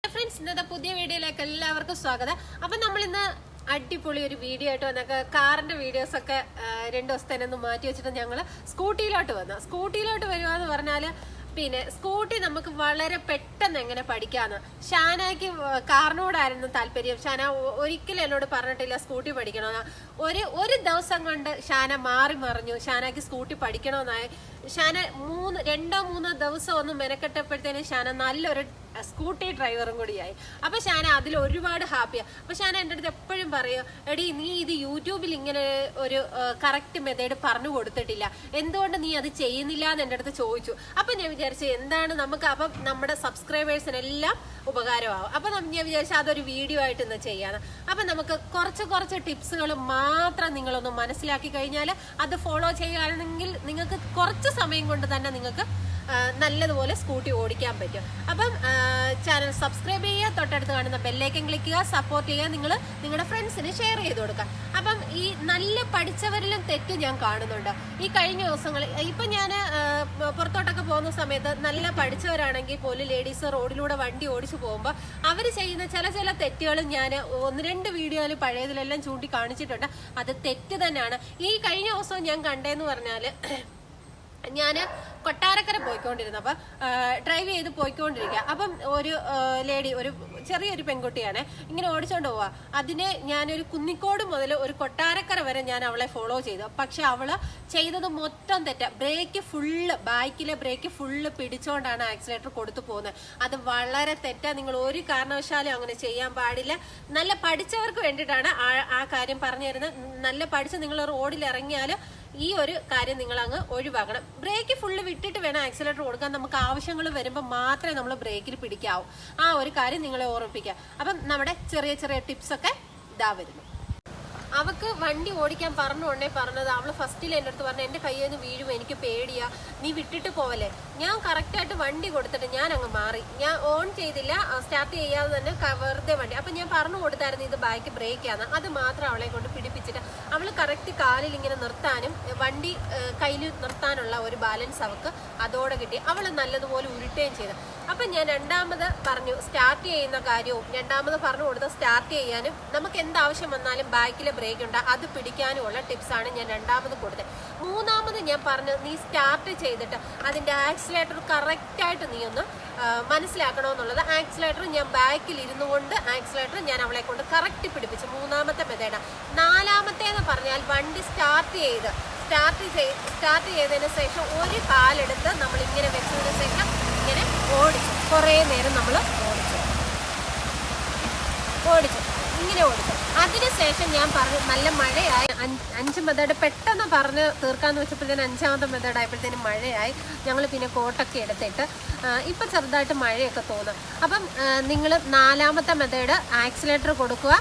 Hi friends, ഇന്നത്തെ പുതിയ വീഡിയോയിലേക്ക് എല്ലാവർക്കും സ്വാഗതം. അപ്പം നമ്മളിന്ന് അടിപൊളി ഒരു വീഡിയോ ആയിട്ട് വന്നൊക്കെ കാറിന്റെ വീഡിയോസൊക്കെ 2 ദിവസത്തേനെ ഒന്ന് മാറ്റി വെച്ചിട്ട് ഞങ്ങൾ സ്കൂട്ടിയിലോട്ട് വരിക എന്ന് പറഞ്ഞാൽ പിന്നെ സ്കൂട്ടി നമുക്ക് വളരെ പെട്ടെന്ന് എങ്ങനെ പഠിക്കാന്ന്. ഷാനയ്ക്ക് കാറിനോടായിരുന്നു താല്പര്യം. ഷാന ഒരിക്കലും എന്നോട് പറഞ്ഞിട്ടില്ല സ്കൂട്ടി പഠിക്കണമെന്ന്. ഒരു ദിവസം കൊണ്ട് ഷാന മാറി മറിഞ്ഞു. ഷാനയ്ക്ക് സ്കൂട്ടി പഠിക്കണമെന്നായി. ഷാന 2-3 ദിവസം ഒന്ന് മെനക്കെട്ടപ്പോഴത്തേനും ഷാന നല്ലൊരു സ്കൂട്ടി ഡ്രൈവറും കൂടിയായി. അപ്പൊ ഷാന അതിൽ ഒരുപാട് ഹാപ്പിയാണ്. അപ്പൊ ഷാന എൻ്റെ അടുത്ത് എപ്പോഴും പറയും, എടി നീ ഇത് യൂട്യൂബിൽ ഇങ്ങനെ ഒരു കറക്റ്റ് മെത്തേഡ് പറഞ്ഞു കൊടുത്തിട്ടില്ല, എന്തുകൊണ്ട് നീ അത് ചെയ്യുന്നില്ല എന്ന് എൻ്റെ അടുത്ത് ചോദിച്ചു. അപ്പൊ ഞാൻ വിചാരിച്ചു എന്താണ് നമുക്ക് അപ്പം നമ്മുടെ സബ്സ്ക്രൈബേഴ്സിനെല്ലാം ഉപകാരമാവും. അപ്പൊ ഞാൻ വിചാരിച്ചു അതൊരു വീഡിയോ ആയിട്ട് ഇന്ന് ചെയ്യാന്ന്. അപ്പൊ നമുക്ക് കുറച്ച് ടിപ്സുകൾ മാത്രം നിങ്ങളൊന്ന് മനസ്സിലാക്കി കഴിഞ്ഞാൽ അത് ഫോളോ ചെയ്യുകയാണെങ്കിൽ നിങ്ങൾക്ക് കുറച്ച് സമയം കൊണ്ട് തന്നെ നിങ്ങൾക്ക് നല്ലതുപോലെ സ്കൂട്ടി ഓടിക്കാൻ പറ്റും. അപ്പം ചാനൽ സബ്സ്ക്രൈബ് ചെയ്യുക, തൊട്ടടുത്ത് കാണുന്ന ബെല്ലൈക്കൻ ക്ലിക്ക് ചെയ്യുക, സപ്പോർട്ട് ചെയ്യുക, നിങ്ങൾ നിങ്ങളുടെ ഫ്രണ്ട്സിന് ഷെയർ ചെയ്ത് കൊടുക്കുക. അപ്പം ഈ നല്ല പഠിച്ചവരിലും തെറ്റ് ഞാൻ കാണുന്നുണ്ട്. ഈ കഴിഞ്ഞ ദിവസങ്ങളിൽ ഇപ്പം ഞാൻ പുറത്തോട്ടൊക്കെ പോകുന്ന സമയത്ത് നല്ല പഠിച്ചവരാണെങ്കിൽ പോലും ലേഡീസ് റോഡിലൂടെ വണ്ടി ഓടിച്ചു പോകുമ്പോൾ അവർ ചെയ്യുന്ന ചില തെറ്റുകളും ഞാൻ 1-2 വീഡിയോയിൽ പഴയതിലെല്ലാം ചൂണ്ടിക്കാണിച്ചിട്ടുണ്ട്. അത് തെറ്റ് തന്നെയാണ്. ഈ കഴിഞ്ഞ ദിവസം ഞാൻ കണ്ടേന്ന് പറഞ്ഞാൽ, ഞാൻ കൊട്ടാരക്കര പോയിക്കൊണ്ടിരുന്നു. അപ്പൊ ഡ്രൈവ് ചെയ്ത് പോയിക്കൊണ്ടിരിക്കുക. അപ്പം ഒരു ലേഡി, ഒരു ചെറിയൊരു പെൺകുട്ടിയാണ് ഇങ്ങനെ ഓടിച്ചോണ്ട് പോവാ. അതിനെ ഞാനൊരു കുന്നിക്കോട് മുതൽ ഒരു കൊട്ടാരക്കര വരെ ഞാൻ അവളെ ഫോളോ ചെയ്തു. പക്ഷെ അവള് ചെയ്തത് മൊത്തം തെറ്റാ. ബാക്കിലെ ബ്രേക്ക് ഫുള്ള് പിടിച്ചോണ്ടാണ് ആക്സിലേറ്റർ കൊടുത്തു പോകുന്നത്. അത് വളരെ തെറ്റാ. നിങ്ങൾ ഒരു കാരണവശാലും അങ്ങനെ ചെയ്യാൻ പാടില്ല. നല്ല പഠിച്ചവർക്ക് വേണ്ടിയിട്ടാണ് ആ കാര്യം പറഞ്ഞു തരുന്നത്. നല്ല പഠിച്ച് നിങ്ങൾ റോഡിൽ ഇറങ്ങിയാലും ഈ ഒരു കാര്യം നിങ്ങൾ അങ്ങ് ഒഴിവാക്കണം. ബ്രേക്ക് ഫുള്ള് വിട്ടിട്ട് വേണം ആക്സിലേറ്റർ കൊടുക്കാൻ. നമുക്ക് ആവശ്യങ്ങൾ വരുമ്പോൾ മാത്രമേ നമ്മൾ ബ്രേക്കിൽ പിടിക്കാവൂ. ആ ഒരു കാര്യം നിങ്ങളെ ഓർമ്മിപ്പിക്കുക. അപ്പം നമ്മുടെ ചെറിയ ടിപ്സൊക്കെ ഇതാ വരുന്നു. അവക്ക് വണ്ടി ഓടിക്കാൻ പറഞ്ഞത് അവള് ഫസ്റ്റിൽ എൻ്റെ അടുത്ത് പറഞ്ഞു, എൻ്റെ കയ്യിൽ നിന്ന് വീഴും, എനിക്ക് പേടിയാ, നീ വിട്ടിട്ട് പോവല്ലേ. ഞാൻ കറക്റ്റായിട്ട് വണ്ടി കൊടുത്തിട്ട് ഞാൻ അങ്ങ് മാറി. ഞാൻ ഓൺ ചെയ്തില്ല, സ്റ്റാർട്ട് ചെയ്യാതെ തന്നെ വെറുതെ വണ്ടി. അപ്പം ഞാൻ പറഞ്ഞു കൊടുത്തായിരുന്നു ഇത് ബാക്ക് ബ്രേക്കാണ്. അത് മാത്രം അവളെ കൊണ്ട് പിടിപ്പിച്ചിട്ട് അവൾ കറക്റ്റ് കാലിൽ ഇങ്ങനെ നിർത്താനും വണ്ടി കയ്യിൽ നിർത്താനുള്ള ഒരു ബാലൻസ് അവൾക്ക് അതോടെ കിട്ടി. അവൾ നല്ലതുപോലെ ഉരുട്ടുകയും ചെയ്തു. അപ്പം ഞാൻ രണ്ടാമത് പറഞ്ഞു സ്റ്റാർട്ട് ചെയ്യുന്ന കാര്യവും രണ്ടാമത് പറഞ്ഞു കൊടുത്ത് സ്റ്റാർട്ട് ചെയ്യാനും നമുക്ക് എന്താവശ്യം വന്നാലും ബാക്കിലെ ബ്രേക്ക് ഉണ്ട് അത് പിടിക്കാനുമുള്ള ടിപ്സാണ് ഞാൻ രണ്ടാമത് കൊടുത്തത്. മൂന്നാമത് ഞാൻ പറഞ്ഞു, നീ സ്റ്റാർട്ട് ചെയ്തിട്ട് അതിൻ്റെ ആക്സിലേറ്റർ കറക്റ്റായിട്ട് നീ ഒന്ന് മനസ്സിലാക്കണമെന്നുള്ളത്. ആക്സിലേറ്റർ ഞാൻ ബാക്കിൽ ഇരുന്നു കൊണ്ട് ആക്സിലേറ്റർ ഞാൻ അവളെ കൊണ്ട് കറക്റ്റ് പിടിപ്പിച്ചു. മൂന്നാമത്തെ മെത്തേഡ്. നാലാമത്തേന്ന് പറഞ്ഞാൽ വണ്ടി സ്റ്റാർട്ട് ചെയ്തതിന് ശേഷം ഒരു കാലെടുത്ത് നമ്മൾ ഇങ്ങനെ വെച്ചതിന് ശേഷം ഇങ്ങനെ ഓടിച്ചു. കുറേ നേരം നമ്മൾ ഓടിച്ചു. അതിനുശേഷം ഞാൻ പറഞ്ഞു നല്ല മഴയായി. 5 മെത്തേഡ് പെട്ടെന്ന് പറഞ്ഞ് തീർക്കാന്ന് വെച്ചപ്പോഴത്തേന് 5ാമത്തെ മെത്തേഡ് ആയപ്പോഴത്തേനും മഴയായി. ഞങ്ങൾ പിന്നെ കോട്ടൊക്കെ എടുത്തിട്ട് ഇപ്പം ചെറുതായിട്ട് മഴയൊക്കെ തോന്നും. അപ്പം നിങ്ങൾ 4ാമത്തെ മെത്തേഡ് ആക്സിലേറ്റർ കൊടുക്കുക,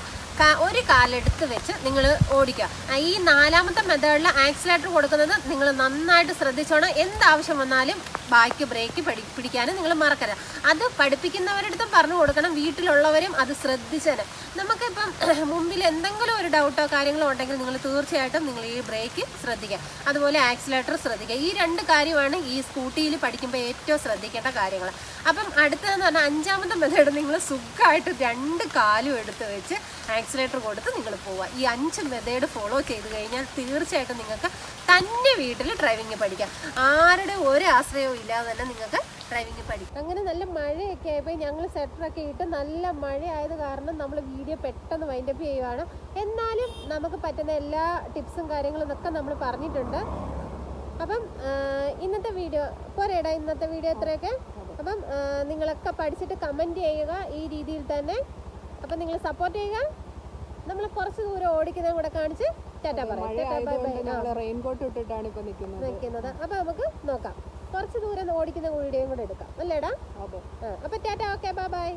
ഒരു കാലെടുത്ത് വെച്ച് നിങ്ങൾ ഓടിക്കുക. ഈ 4ാമത്തെ മെത്തേഡിൽ ആക്സിലേറ്റർ കൊടുക്കുന്നത് നിങ്ങൾ നന്നായിട്ട് ശ്രദ്ധിച്ചോണം. എന്താവശ്യം വന്നാലും ബാക്ക് ബ്രേക്ക് പിടിക്കാനും നിങ്ങൾ മറക്കരുത്. അത് പഠിപ്പിക്കുന്നവരടുത്തും പറഞ്ഞു കൊടുക്കണം, വീട്ടിലുള്ളവരും അത് ശ്രദ്ധിച്ചാൽ. നമുക്കിപ്പം മുമ്പിൽ എന്തെങ്കിലും ഒരു ഡൗട്ടോ കാര്യങ്ങളോ ഉണ്ടെങ്കിൽ നിങ്ങൾ തീർച്ചയായിട്ടും നിങ്ങൾ ഈ ബ്രേക്ക് ശ്രദ്ധിക്കുക, അതുപോലെ ആക്സിലേറ്റർ ശ്രദ്ധിക്കുക. ഈ 2 കാര്യമാണ് ഈ സ്കൂട്ടിയിൽ പഠിക്കുമ്പോൾ ഏറ്റവും ശ്രദ്ധിക്കേണ്ട കാര്യങ്ങൾ. അപ്പം അടുത്തതെന്ന് പറഞ്ഞാൽ 5ാമത്തെ മെത്തേഡ് നിങ്ങൾ സുഖമായിട്ട് 2 കാലും എടുത്ത് വെച്ച് ആക്സിലേറ്റർ കൊടുത്ത് നിങ്ങൾ പോവുക. ഈ 5 മെത്തേഡ് ഫോളോ ചെയ്ത് കഴിഞ്ഞാൽ തീർച്ചയായിട്ടും നിങ്ങൾക്ക് തന്നെ വീട്ടിൽ ഡ്രൈവിംഗ് പഠിക്കാം. ആരുടെ ഒരു ആശ്രയവും ഇല്ലാതെ തന്നെ നിങ്ങൾക്ക് ഡ്രൈവിംഗ് പഠിക്കാം. അങ്ങനെ നല്ല മഴയൊക്കെ ആയപ്പോൾ ഞങ്ങൾ സെറ്ററൊക്കെ ഇട്ട് നല്ല മഴയായത് കാരണം നമ്മൾ വീഡിയോ പെട്ടെന്ന് വൈൻഡപ്പ് ചെയ്യുവാണ്. എന്നാലും നമുക്ക് പറ്റുന്ന എല്ലാ ടിപ്സും കാര്യങ്ങളും ഒക്കെ നമ്മൾ പറഞ്ഞിട്ടുണ്ട്. അപ്പം ഇന്നത്തെ വീഡിയോ ഇത്രയൊക്കെ. അപ്പം നിങ്ങളൊക്കെ പഠിച്ചിട്ട് കമൻറ്റ് ചെയ്യുക ഈ രീതിയിൽ തന്നെ. അപ്പം നിങ്ങൾ സപ്പോർട്ട് ചെയ്യുക. നമ്മൾ കുറച്ച് ദൂരം ഓടിക്കുന്നത് കൂടെ കാണിച്ച് ടാറ്റ പറയാം. റെയിൻകോട്ട് ഇട്ടിട്ടാണ് ഇപ്പൊ നിൽക്കുന്നത്. അപ്പൊ നമുക്ക് നോക്കാം, കുറച്ച് ദൂരം ഓടിക്കുന്ന വീഡിയോയും കൂടെ എടുക്കാം അല്ലേടാ. അപ്പൊ ടാറ്റ, ഓക്കെ, ബൈ.